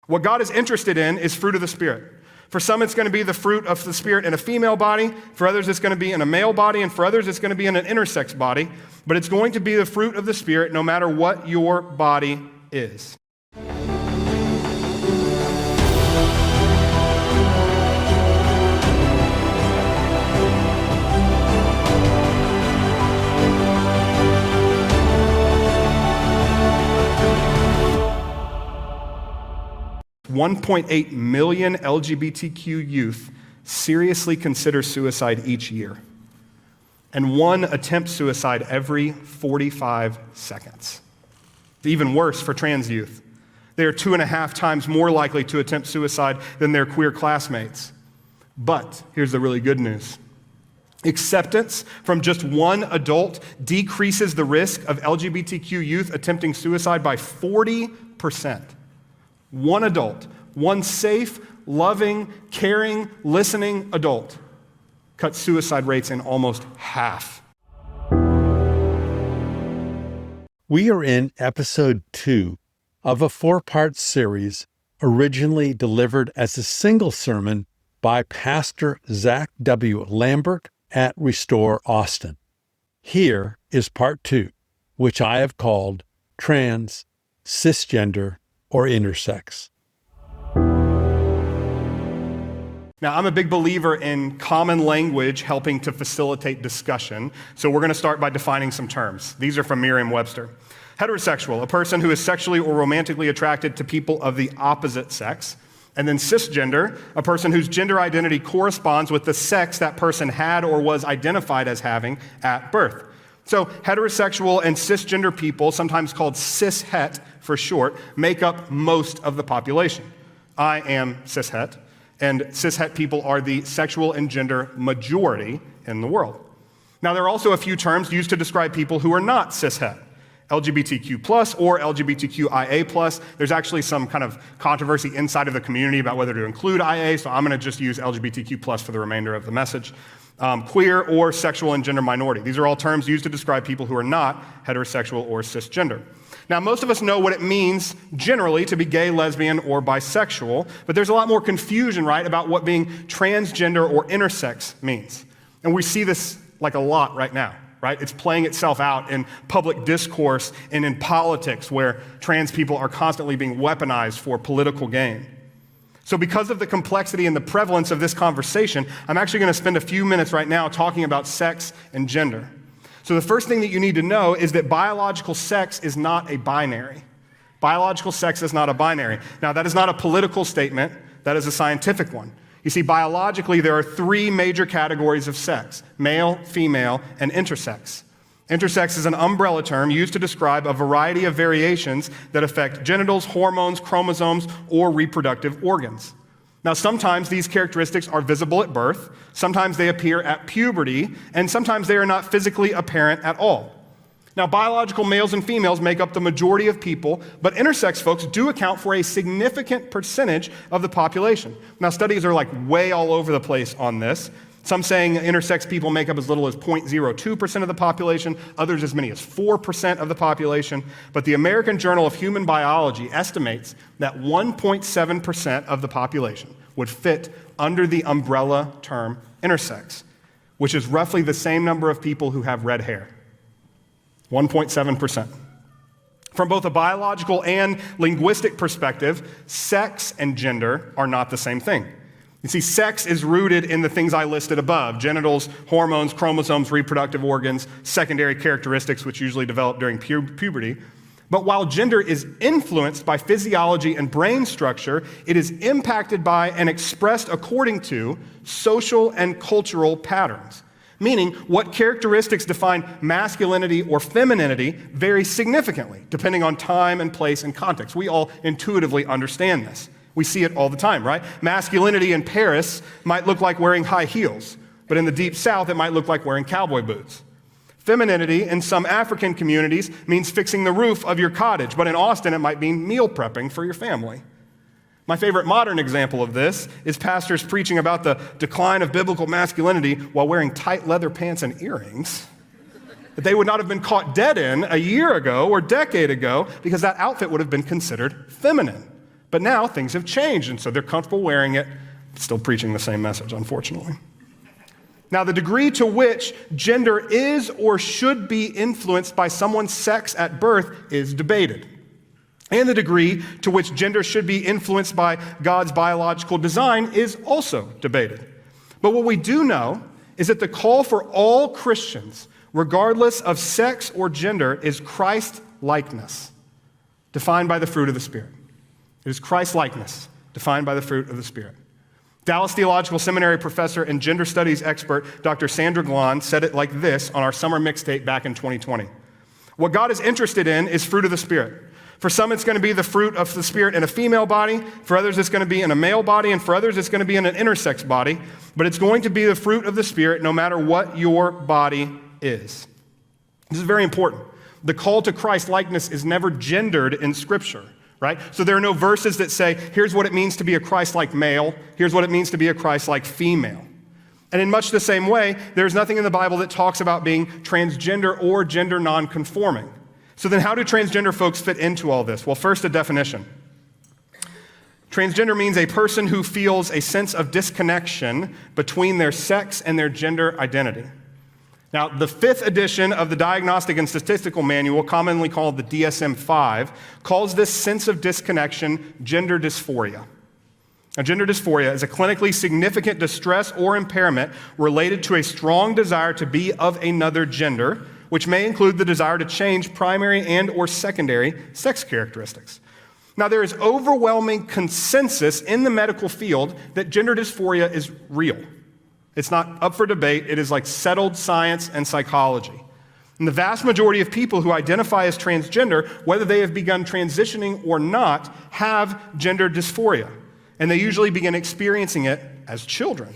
What God is interested in is fruit of the Spirit. For some, it's going to be the fruit of the Spirit in a female body. For others, it's going to be in a male body. And for others, it's going to be in an intersex body. But it's going to be the fruit of the Spirit no matter what your body is. $1.8 million LGBTQ youth seriously consider suicide each year, and one attempts suicide every 45 seconds. It's even worse for trans youth. They are 2.5 times more likely to attempt suicide than their queer classmates. But here's the really good news. Acceptance from just one adult decreases the risk of LGBTQ youth attempting suicide by 40%. One adult, one safe, loving, caring, listening adult cuts suicide rates in almost half. We are in episode 2 of a 4-part series originally delivered as a single sermon by Pastor Zach W. Lambert at Restore Austin. Here is part 2, which I have called Trans, Cisgender, or Intersex. Now, I'm a big believer in common language helping to facilitate discussion, so we're going to start by defining some terms. These are from Merriam-Webster. Heterosexual, a person who is sexually or romantically attracted to people of the opposite sex. And then cisgender, a person whose gender identity corresponds with the sex that person had or was identified as having at birth. So heterosexual and cisgender people, sometimes called cishet for short, make up most of the population. I am cishet, and cishet people are the sexual and gender majority in the world. Now, there are also a few terms used to describe people who are not cishet. LGBTQ+ or LGBTQIA+. There's actually some kind of controversy inside of the community about whether to include IA, so I'm going to just use LGBTQ+ for the remainder of the message. Queer or sexual and gender minority. These are all terms used to describe people who are not heterosexual or cisgender. Now, most of us know what it means generally to be gay, lesbian, or bisexual, but there's a lot more confusion, right, about what being transgender or intersex means. And we see this like a lot right now, right? It's playing itself out in public discourse and in politics where trans people are constantly being weaponized for political gain. So because of the complexity and the prevalence of this conversation, I'm actually going to spend a few minutes right now talking about sex and gender. So the first thing that you need to know is that biological sex is not a binary. Biological sex is not a binary. Now, that is not a political statement. That is a scientific one. You see, biologically, there are 3 major categories of sex: male, female, and intersex. Intersex is an umbrella term used to describe a variety of variations that affect genitals, hormones, chromosomes, or reproductive organs. Now, sometimes these characteristics are visible at birth, sometimes they appear at puberty, and sometimes they are not physically apparent at all. Now, biological males and females make up the majority of people, but intersex folks do account for a significant percentage of the population. Now, studies are like way all over the place on this. Some saying intersex people make up as little as 0.02% of the population, others as many as 4% of the population. But the American Journal of Human Biology estimates that 1.7% of the population would fit under the umbrella term intersex, which is roughly the same number of people who have red hair. 1.7%. From both a biological and linguistic perspective, sex and gender are not the same thing. You see, sex is rooted in the things I listed above: genitals, hormones, chromosomes, reproductive organs, secondary characteristics which usually develop during puberty. But while gender is influenced by physiology and brain structure, it is impacted by and expressed according to social and cultural patterns. Meaning, what characteristics define masculinity or femininity vary significantly, depending on time and place and context. We all intuitively understand this. We see it all the time, right? Masculinity in Paris might look like wearing high heels, but in the Deep South, it might look like wearing cowboy boots. Femininity in some African communities means fixing the roof of your cottage, but in Austin, it might mean meal prepping for your family. My favorite modern example of this is pastors preaching about the decline of biblical masculinity while wearing tight leather pants and earrings that they would not have been caught dead in a year ago or decade ago because that outfit would have been considered feminine. But now things have changed, and so they're comfortable wearing it, still preaching the same message, unfortunately. Now, the degree to which gender is or should be influenced by someone's sex at birth is debated. And the degree to which gender should be influenced by God's biological design is also debated. But what we do know is that the call for all Christians, regardless of sex or gender, is Christ-likeness, defined by the fruit of the Spirit. It is Christ-likeness, defined by the fruit of the Spirit. Dallas Theological Seminary professor and gender studies expert Dr. Sandra Glahn said it like this on our summer mixtape back in 2020. What God is interested in is fruit of the Spirit. For some, it's going to be the fruit of the Spirit in a female body. For others, it's going to be in a male body. And for others, it's going to be in an intersex body. But it's going to be the fruit of the Spirit no matter what your body is. This is very important. The call to Christ-likeness is never gendered in Scripture. Right? So there are no verses that say, here's what it means to be a Christ-like male, here's what it means to be a Christ-like female. And in much the same way, there's nothing in the Bible that talks about being transgender or gender non-conforming. So then how do transgender folks fit into all this? Well, first, a definition. Transgender means a person who feels a sense of disconnection between their sex and their gender identity. Now, the 5th edition of the Diagnostic and Statistical Manual, commonly called the DSM-5, calls this sense of disconnection gender dysphoria. Now, gender dysphoria is a clinically significant distress or impairment related to a strong desire to be of another gender, which may include the desire to change primary and or secondary sex characteristics. Now, there is overwhelming consensus in the medical field that gender dysphoria is real. It's not up for debate. It is like settled science and psychology. And the vast majority of people who identify as transgender, whether they have begun transitioning or not, have gender dysphoria. And they usually begin experiencing it as children.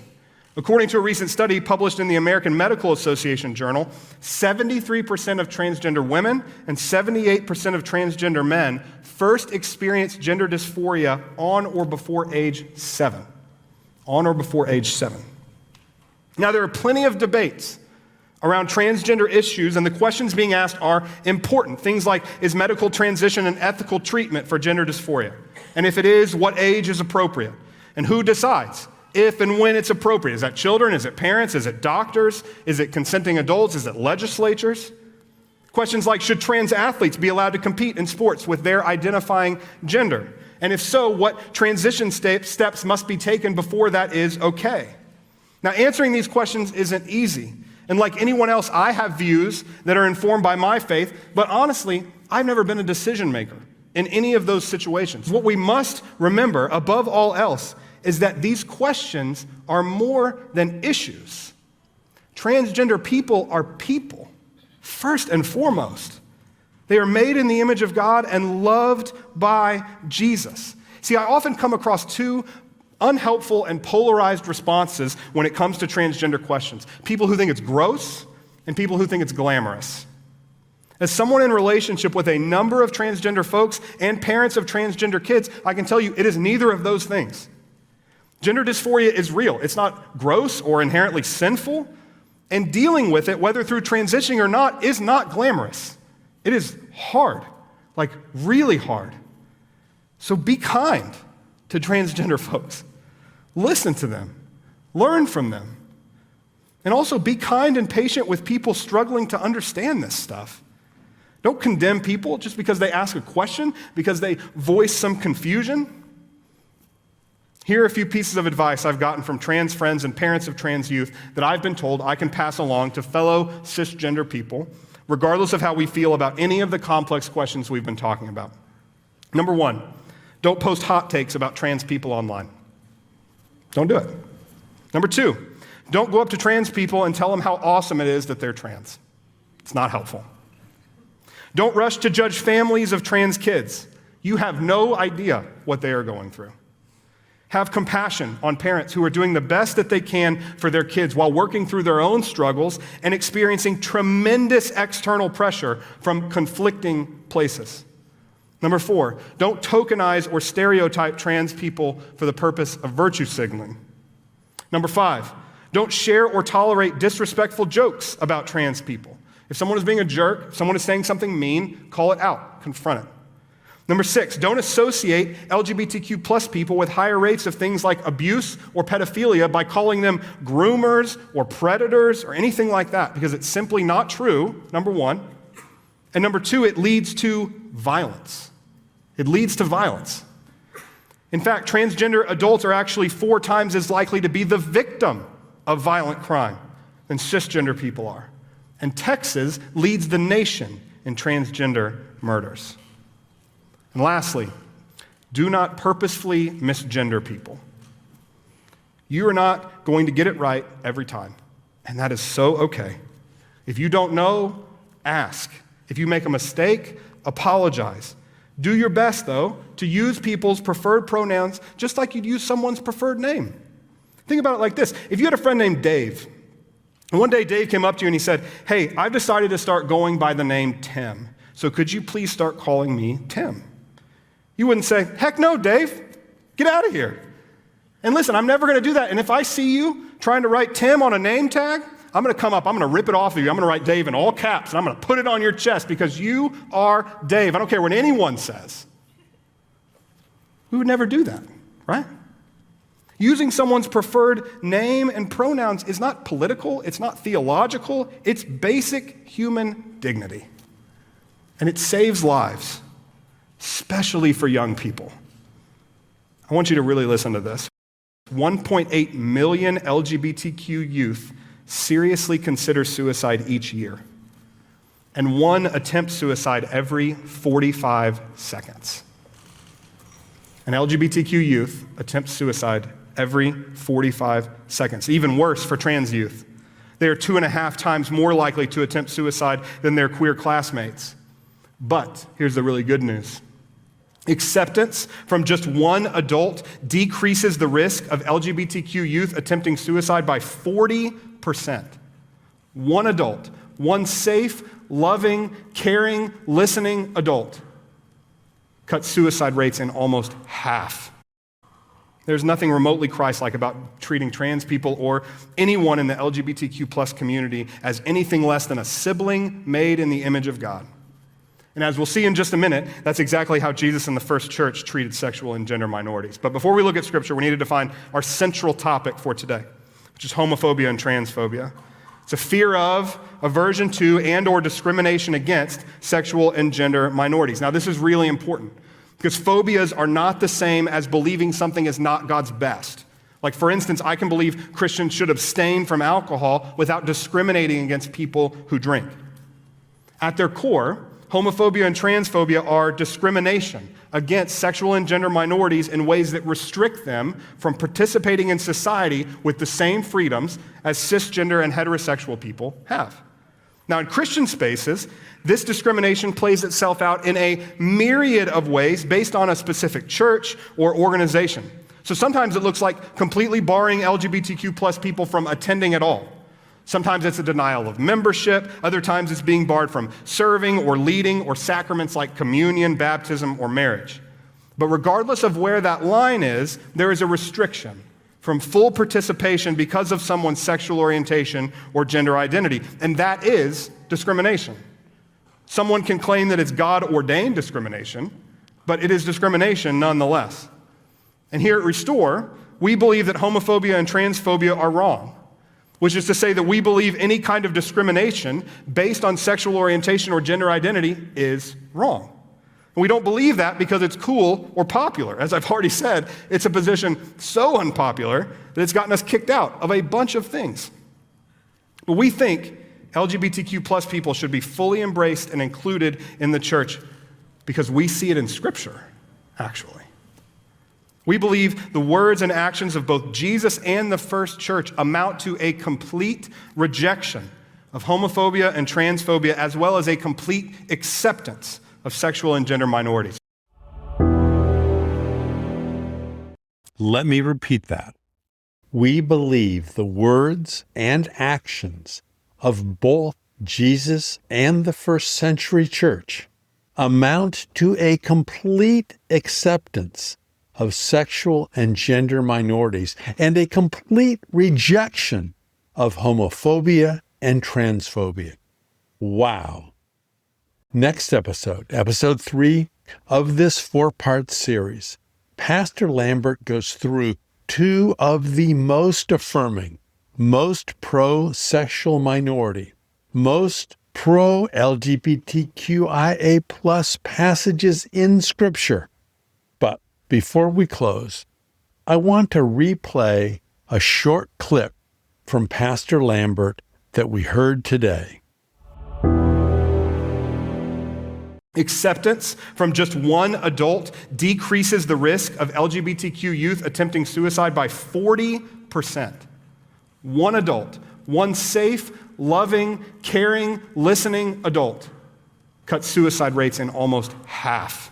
According to a recent study published in the American Medical Association journal, 73% of transgender women and 78% of transgender men first experience gender dysphoria on or before age 7. On or before age 7. Now, there are plenty of debates around transgender issues, and the questions being asked are important. Things like, is medical transition an ethical treatment for gender dysphoria? And if it is, what age is appropriate? And who decides if and when it's appropriate? Is that children? Is it parents? Is it doctors? Is it consenting adults? Is it legislatures? Questions like, should trans athletes be allowed to compete in sports with their identifying gender? And if so, what transition steps must be taken before that is okay? Now, answering these questions isn't easy. And like anyone else, I have views that are informed by my faith, but honestly, I've never been a decision maker in any of those situations. What we must remember, above all else, is that these questions are more than issues. Transgender people are people, first and foremost. They are made in the image of God and loved by Jesus. See, I often come across two unhelpful and polarized responses when it comes to transgender questions. People who think it's gross and people who think it's glamorous. As someone in relationship with a number of transgender folks and parents of transgender kids, I can tell you it is neither of those things. Gender dysphoria is real. It's not gross or inherently sinful, and dealing with it, whether through transitioning or not, is not glamorous. It is hard, like really hard. So be kind to transgender folks. Listen to them. Learn from them. And also be kind and patient with people struggling to understand this stuff. Don't condemn people just because they ask a question, because they voice some confusion. Here are a few pieces of advice I've gotten from trans friends and parents of trans youth that I've been told I can pass along to fellow cisgender people, regardless of how we feel about any of the complex questions we've been talking about. Number one, don't post hot takes about trans people online. Don't do it. Number two, don't go up to trans people and tell them how awesome it is that they're trans. It's not helpful. Don't rush to judge families of trans kids. You have no idea what they are going through. Have compassion on parents who are doing the best that they can for their kids while working through their own struggles and experiencing tremendous external pressure from conflicting places. Number four, don't tokenize or stereotype trans people for the purpose of virtue signaling. Number five, don't share or tolerate disrespectful jokes about trans people. If someone is being a jerk, if someone is saying something mean, call it out, confront it. Number 6, don't associate LGBTQ plus people with higher rates of things like abuse or pedophilia by calling them groomers or predators or anything like that, because it's simply not true, number 1. And number 2, it leads to violence. It leads to violence. In fact, transgender adults are actually 4 times as likely to be the victim of violent crime than cisgender people are. And Texas leads the nation in transgender murders. And lastly, do not purposefully misgender people. You are not going to get it right every time, and that is so okay. If you don't know, ask. If you make a mistake, apologize. Do your best, though, to use people's preferred pronouns just like you'd use someone's preferred name. Think about it like this. If you had a friend named Dave, and one day Dave came up to you and he said, "Hey, I've decided to start going by the name Tim, so could you please start calling me Tim?" You wouldn't say, "Heck no, Dave, get out of here." And listen, I'm never going to do that. And if I see you trying to write Tim on a name tag, I'm going to come up, I'm going to rip it off of you. I'm going to write Dave in all caps, and I'm going to put it on your chest because you are Dave. I don't care what anyone says. We would never do that, right? Using someone's preferred name and pronouns is not political, it's not theological, it's basic human dignity. And it saves lives, especially for young people. I want you to really listen to this. 1.8 million LGBTQ youth seriously consider suicide each year, and 1 attempts suicide every 45 seconds. An LGBTQ youth attempts suicide every 45 seconds. Even worse for trans youth. They are 2.5 times more likely to attempt suicide than their queer classmates. But here's the really good news. Acceptance from just 1 adult decreases the risk of LGBTQ youth attempting suicide by 40%. 1 adult, 1 safe, loving, caring, listening adult cuts suicide rates in almost half. There's nothing remotely Christ-like about treating trans people or anyone in the LGBTQ plus community as anything less than a sibling made in the image of God. And as we'll see in just a minute, that's exactly how Jesus and the first church treated sexual and gender minorities. But before we look at Scripture, we need to define our central topic for today, which is homophobia and transphobia. It's a fear of, aversion to, and or discrimination against sexual and gender minorities. Now, this is really important because phobias are not the same as believing something is not God's best. Like, for instance, I can believe Christians should abstain from alcohol without discriminating against people who drink. At their core, homophobia and transphobia are discrimination against sexual and gender minorities in ways that restrict them from participating in society with the same freedoms as cisgender and heterosexual people have. Now, in Christian spaces, this discrimination plays itself out in a myriad of ways based on a specific church or organization. So sometimes it looks like completely barring LGBTQ plus people from attending at all. Sometimes it's a denial of membership. Other times it's being barred from serving or leading or sacraments like communion, baptism, or marriage. But regardless of where that line is, there is a restriction from full participation because of someone's sexual orientation or gender identity, and that is discrimination. Someone can claim that it's God-ordained discrimination, but it is discrimination nonetheless. And here at Restore, we believe that homophobia and transphobia are wrong, which is to say that we believe any kind of discrimination based on sexual orientation or gender identity is wrong. And we don't believe that because it's cool or popular. As I've already said, it's a position so unpopular that it's gotten us kicked out of a bunch of things. But we think LGBTQ plus people should be fully embraced and included in the church because we see it in Scripture, actually. We believe the words and actions of both Jesus and the first church amount to a complete rejection of homophobia and transphobia, as well as a complete acceptance of sexual and gender minorities. Let me repeat that. We believe the words and actions of both Jesus and the first century church amount to a complete acceptance of sexual and gender minorities and a complete rejection of homophobia and transphobia. Wow. Next episode, episode 3, of this four-part series, Pastor Lambert goes through two of the most affirming, most pro-sexual minority, most pro-LGBTQIA plus passages in Scripture. But before we close, I want to replay a short clip from Pastor Lambert that we heard today. Acceptance from just one adult decreases the risk of LGBTQ youth attempting suicide by 40%. One adult, one safe, loving, caring, listening adult cuts suicide rates in almost half.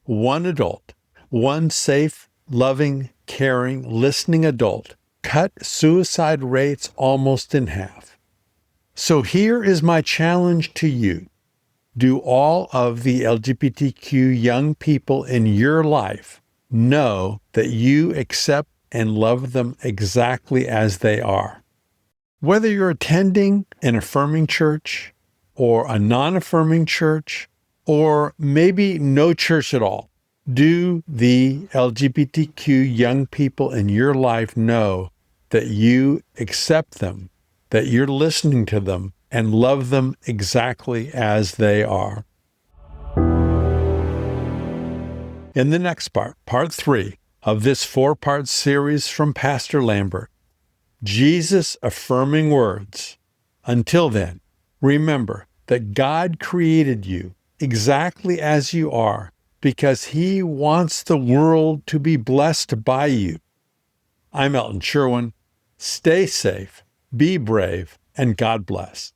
One adult, one safe, loving, caring, listening adult cut suicide rates almost in half. So here is my challenge to you. Do all of the LGBTQ young people in your life know that you accept and love them exactly as they are? Whether you're attending an affirming church or a non-affirming church, or maybe no church at all, do the LGBTQ young people in your life know that you accept them, that you're listening to them, and love them exactly as they are? In the next part, part 3 of this four-part series from Pastor Lambert, Jesus affirming words. Until then, remember that God created you exactly as you are because He wants the world to be blessed by you. I'm Elton Sherwin. Stay safe, be brave, and God bless.